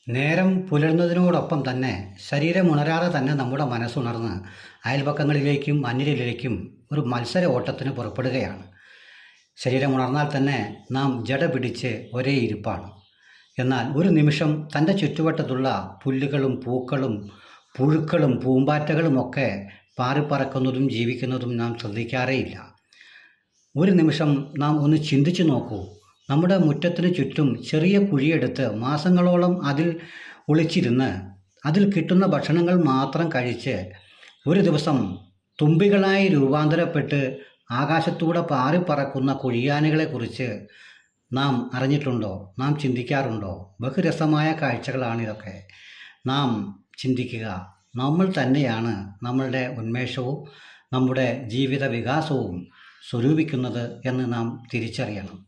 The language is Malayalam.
നേരം പുലരുന്നതിനോടൊപ്പം തന്നെ ശരീരം ഉണരാതെ തന്നെ നമ്മുടെ മനസ്സുണർന്ന് അയൽപക്കങ്ങളിലേക്കും അന്യരിലേക്കും ഒരു മത്സര ഓട്ടത്തിന് പുറപ്പെടുകയാണ്. ശരീരം ഉണർന്നാൽ തന്നെ നാം ജട പിടിച്ച് ഒരേ ഇരിപ്പാണ്. എന്നാൽ ഒരു നിമിഷം തൻ്റെ ചുറ്റുവട്ടത്തുള്ള പുല്ലുകളും പൂക്കളും പുഴുക്കളും പൂമ്പാറ്റകളുമൊക്കെ പാറിപ്പറക്കുന്നതും ജീവിക്കുന്നതും നാം ശ്രദ്ധിക്കാറേയില്ല. ഒരു നിമിഷം നാം ഒന്ന് ചിന്തിച്ചു നോക്കൂ. നമ്മുടെ മുറ്റത്തിന് ചുറ്റും ചെറിയ കുഴിയെടുത്ത് മാസങ്ങളോളം അതിൽ ഒളിച്ചിരുന്ന് അതിൽ കിട്ടുന്ന ഭക്ഷണങ്ങൾ മാത്രം കഴിച്ച് ഒരു ദിവസം തുമ്പികളായി രൂപാന്തരപ്പെട്ട് ആകാശത്തൂടെ പാറിപ്പറക്കുന്ന കുഴിയാനകളെക്കുറിച്ച് നാം അറിഞ്ഞിട്ടുണ്ടോ? നാം ചിന്തിക്കാറുണ്ടോ? ബഹുരസമായ കാഴ്ചകളാണിതൊക്കെ. നാം ചിന്തിക്കുക, നമ്മൾ തന്നെയാണ് നമ്മളുടെ ഉന്മേഷവും നമ്മുടെ ജീവിത വികാസവും സ്വരൂപിക്കുന്നത് എന്ന് നാം തിരിച്ചറിയണം.